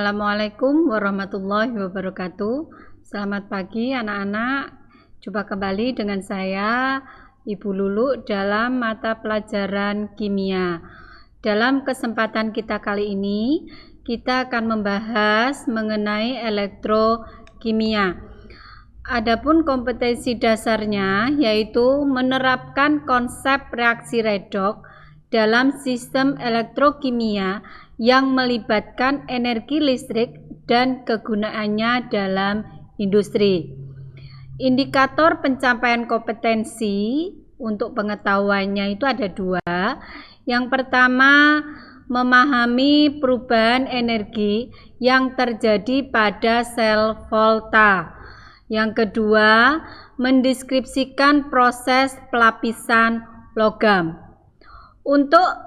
Assalamualaikum warahmatullahi wabarakatuh. Selamat pagi anak-anak. Jumpa kembali dengan saya Ibu Lulu dalam mata pelajaran kimia. Dalam kesempatan kita kali ini, kita akan membahas mengenai elektrokimia. Adapun kompetensi dasarnya yaitu menerapkan konsep reaksi redoks dalam sistem elektrokimia yang melibatkan energi listrik dan kegunaannya dalam industri. Indikator pencapaian kompetensi untuk pengetahuannya itu ada dua. Yang pertama, memahami perubahan energi yang terjadi pada sel volta. Yang kedua, mendeskripsikan proses pelapisan logam. Untuk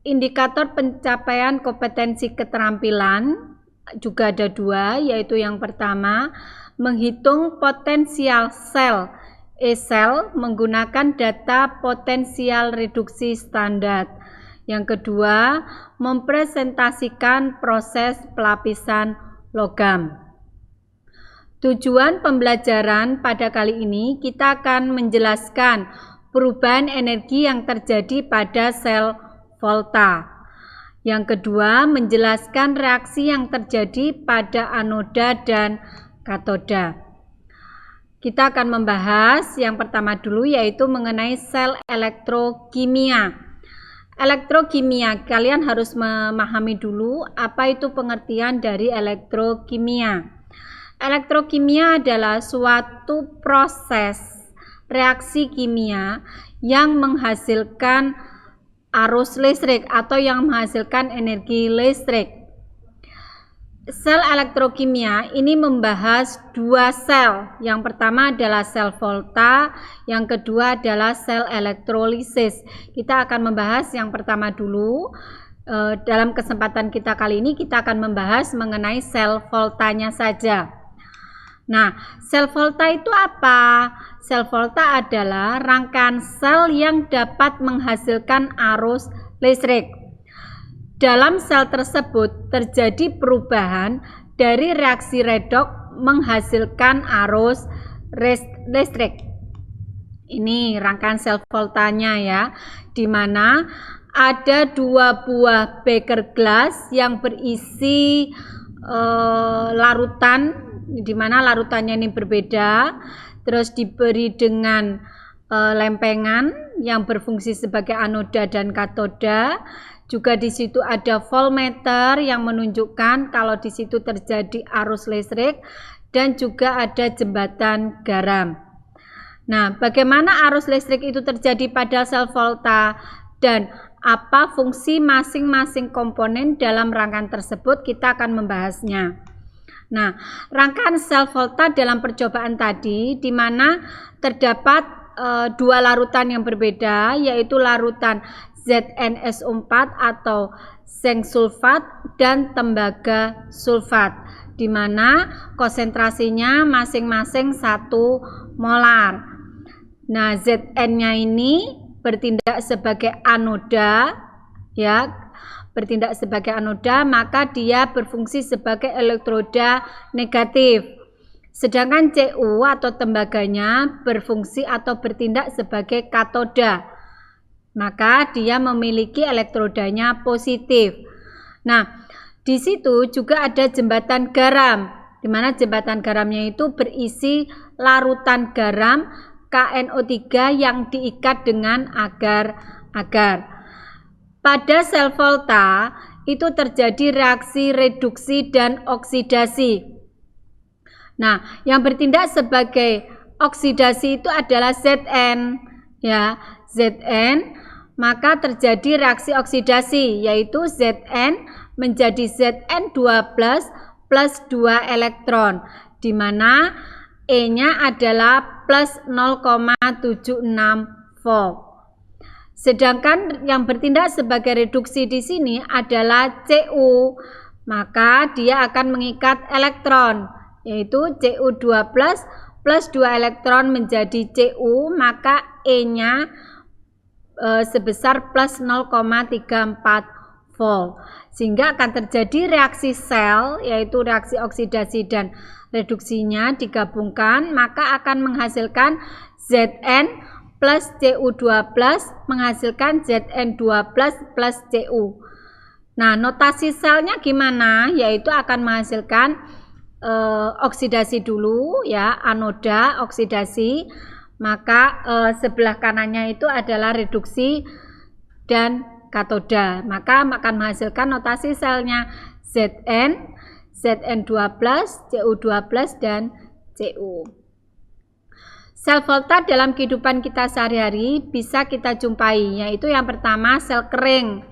indikator pencapaian kompetensi keterampilan juga ada dua, yaitu yang pertama, menghitung potensial sel E-sel menggunakan data potensial reduksi standar. Yang kedua, mempresentasikan proses pelapisan logam. Tujuan pembelajaran pada kali ini kita akan menjelaskan perubahan energi yang terjadi pada sel volta. Yang kedua, menjelaskan reaksi yang terjadi pada anoda dan katoda. Kita akan membahas yang pertama dulu, yaitu mengenai sel elektrokimia. Elektrokimia, kalian harus memahami dulu apa itu pengertian dari elektrokimia. Elektrokimia adalah suatu proses reaksi kimia yang menghasilkan arus listrik atau yang menghasilkan energi listrik. Sel elektrokimia ini membahas dua sel. Yang pertama adalah sel volta, yang kedua adalah sel elektrolisis. Kita akan membahas yang pertama dulu. Dalam kesempatan kita kali ini kita akan membahas mengenai sel voltanya saja. Nah, sel volta itu apa? Sel volta adalah rangkaian sel yang dapat menghasilkan arus listrik. Dalam sel tersebut terjadi perubahan dari reaksi redoks menghasilkan arus listrik. Ini rangkaian sel voltanya ya, di mana ada dua buah beker gelas yang berisi larutan, di mana larutannya ini berbeda, terus diberi dengan lempengan yang berfungsi sebagai anoda dan katoda. Juga di situ ada voltmeter yang menunjukkan kalau di situ terjadi arus listrik, dan juga ada jembatan garam. Nah, bagaimana arus listrik itu terjadi pada sel volta dan apa fungsi masing-masing komponen dalam rangkaian tersebut, kita akan membahasnya. Nah, rangkaian sel volta dalam percobaan tadi di mana terdapat dua larutan yang berbeda, yaitu larutan ZnSO4 atau zinc sulfat dan tembaga sulfat, di mana konsentrasinya masing-masing 1 molar. Nah, Zn-nya ini bertindak sebagai anoda ya. Bertindak sebagai anoda, maka dia berfungsi sebagai elektroda negatif. Sedangkan Cu atau tembaganya berfungsi atau bertindak sebagai katoda, maka dia memiliki elektrodanya positif. Nah, di situ juga ada jembatan garam, di mana jembatan garamnya itu berisi larutan garam KNO3 yang diikat dengan agar-agar. Pada sel volta itu terjadi reaksi reduksi dan oksidasi. Nah, yang bertindak sebagai oksidasi itu adalah Zn ya, Zn, maka terjadi reaksi oksidasi, yaitu Zn menjadi Zn2+ plus 2 elektron, di mana E-nya adalah plus 0,76 volt. Sedangkan yang bertindak sebagai reduksi di sini adalah Cu, maka dia akan mengikat elektron, yaitu Cu2+ plus 2 elektron menjadi Cu, maka E-nya sebesar plus 0,34 volt. Sehingga akan terjadi reaksi sel, yaitu reaksi oksidasi dan reduksinya digabungkan, maka akan menghasilkan Zn plus Cu2 plus menghasilkan Zn2 plus Cu. Nah, notasi selnya gimana? Yaitu akan menghasilkan oksidasi dulu ya, anoda oksidasi, maka sebelah kanannya itu adalah reduksi dan katoda, maka akan menghasilkan notasi selnya Zn, Zn2 plus, Cu2 plus, dan Cu. Sel volta dalam kehidupan kita sehari-hari bisa kita jumpai, yaitu yang pertama sel kering,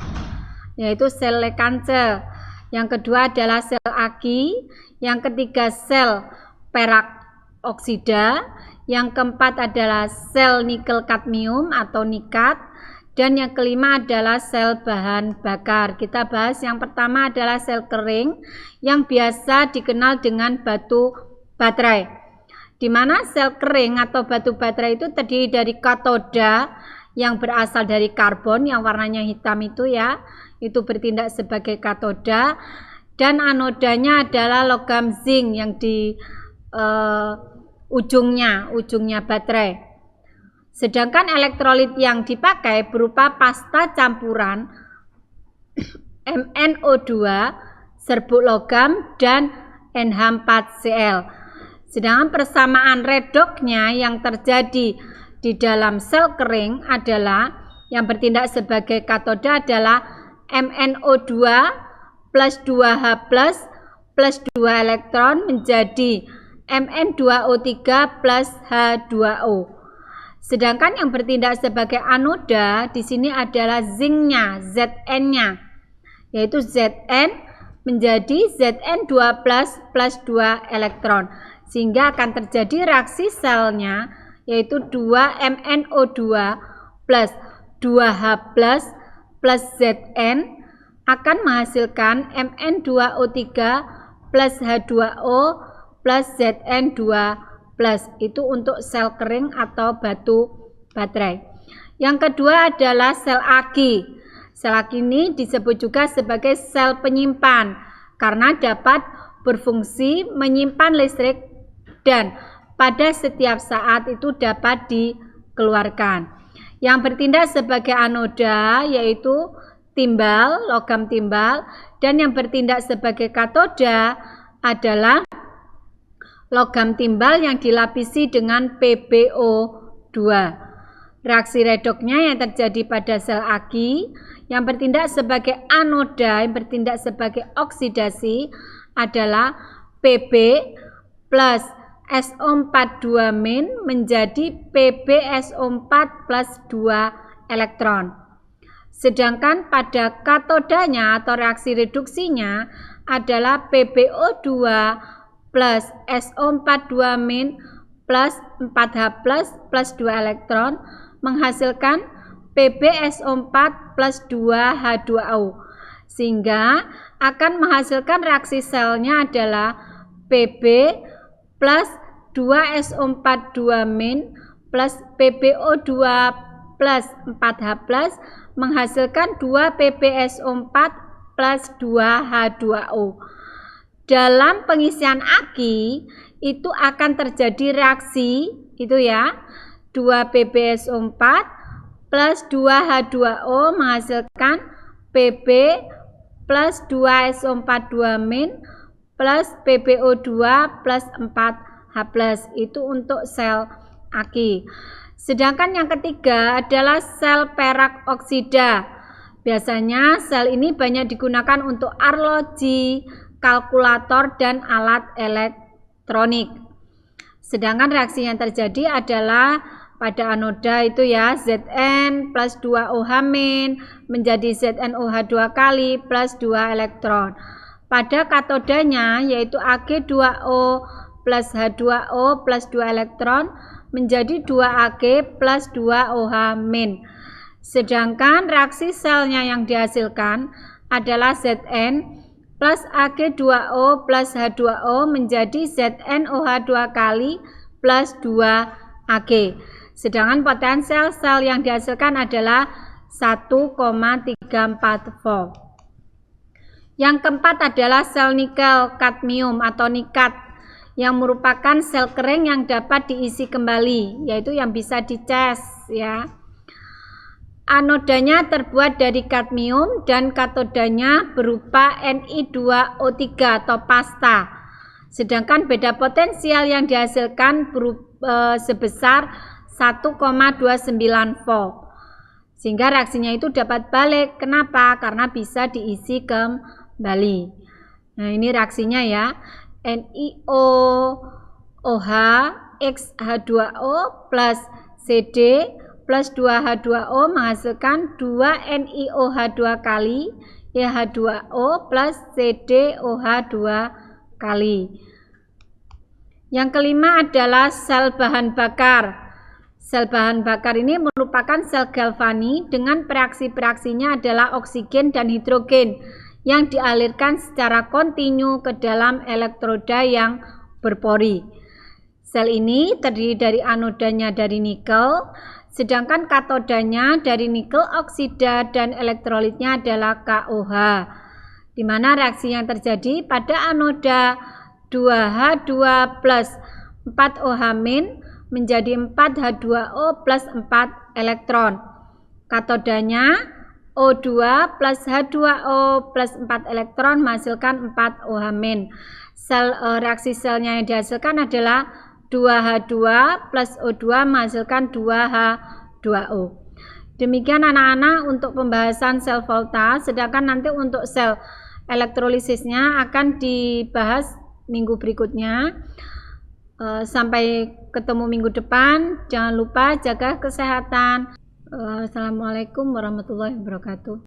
yaitu sel Leclanche. Yang kedua adalah sel aki. Yang ketiga sel perak oksida. Yang keempat adalah sel nikel kadmium atau nikat. Dan yang kelima adalah sel bahan bakar. Kita bahas yang pertama adalah sel kering yang biasa dikenal dengan batu baterai. Di mana sel kering atau batu baterai itu terdiri dari katoda yang berasal dari karbon yang warnanya hitam itu ya, itu bertindak sebagai katoda, dan anodanya adalah logam zinc yang di ujungnya baterai. Sedangkan elektrolit yang dipakai berupa pasta campuran MnO2, serbuk logam, dan NH4Cl. Sedangkan persamaan redoknya yang terjadi di dalam sel kering adalah yang bertindak sebagai katoda adalah MnO2 plus 2H plus 2 elektron menjadi Mn2O3 plus H2O. Sedangkan yang bertindak sebagai anoda di sini adalah zincnya, Zn-nya, yaitu Zn menjadi Zn2 plus 2 elektron. Sehingga akan terjadi reaksi selnya yaitu 2MnO2 plus 2H plus Zn akan menghasilkan Mn2O3 plus H2O plus Zn2 plus. Itu untuk sel kering atau batu baterai. Yang kedua adalah sel aki. Sel aki ini disebut juga sebagai sel penyimpan karena dapat berfungsi menyimpan listrik dan pada setiap saat itu dapat dikeluarkan. Yang bertindak sebagai anoda yaitu timbal, logam timbal, dan yang bertindak sebagai katoda adalah logam timbal yang dilapisi dengan PbO2. Reaksi redoknya yang terjadi pada sel aki yang bertindak sebagai anoda, yang bertindak sebagai oksidasi adalah Pb plus SO42- menjadi PbSO4 plus 2 elektron. Sedangkan pada katodanya atau reaksi reduksinya adalah PbO2 plus SO42- plus 4H plus 2 elektron menghasilkan PbSO4 plus 2 H2O. Sehingga akan menghasilkan reaksi selnya adalah Pb plus 2SO42- plus PbO2 plus 4H menghasilkan 2 PbSO4 plus 2 H2O. Dalam pengisian aki itu akan terjadi reaksi itu ya, 2 PbSO4 plus 2 H2O menghasilkan Pb plus 2 SO42- plus PbO2 plus 4H+. Itu untuk sel aki. Sedangkan yang ketiga adalah sel perak oksida. Biasanya sel ini banyak digunakan untuk arloji, kalkulator, dan alat elektronik. Sedangkan reaksi yang terjadi adalah pada anoda itu ya, Zn plus 2OH- menjadi ZnOH2 kali plus 2 elektron. Pada katodanya yaitu Ag2O plus H2O plus 2 elektron menjadi 2Ag plus 2OH-. Sedangkan reaksi selnya yang dihasilkan adalah Zn plus Ag2O plus H2O menjadi ZnOH2 kali plus 2Ag. Sedangkan potensial sel yang dihasilkan adalah 1,34 volt. Yang keempat adalah sel nikel kadmium atau nikat, yang merupakan sel kering yang dapat diisi kembali, yaitu yang bisa dicas ya. Anodanya terbuat dari kadmium dan katodanya berupa Ni2O3 atau pasta. Sedangkan beda potensial yang dihasilkan sebesar 1,29 volt. Sehingga reaksinya itu dapat balik. Kenapa? Karena bisa diisi kembali. Nah, ini reaksinya ya. NiOH X H2O plus CD plus 2H2O menghasilkan 2 NiOH 2 kali H2O plus CdOH 2 kali. Yang kelima adalah sel bahan bakar. Sel bahan bakar ini merupakan sel galvani dengan reaksi-reaksinya adalah oksigen dan hidrogen yang dialirkan secara kontinu ke dalam elektroda yang berpori. Sel ini terdiri dari anodanya dari nikel, sedangkan katodanya dari nikel oksida dan elektrolitnya adalah KOH, di mana reaksi yang terjadi pada anoda 2H2 plus 4OH- menjadi 4H2O plus 4 elektron. Katodanya O2 plus H2O plus 4 elektron menghasilkan 4OH-. Reaksi selnya yang dihasilkan adalah 2H2 plus O2 menghasilkan 2H2O. Demikian anak-anak untuk pembahasan sel volta, sedangkan nanti untuk sel elektrolisisnya akan dibahas minggu berikutnya. Sampai ketemu minggu depan. Jangan lupa jaga kesehatan. Assalamualaikum warahmatullahi wabarakatuh.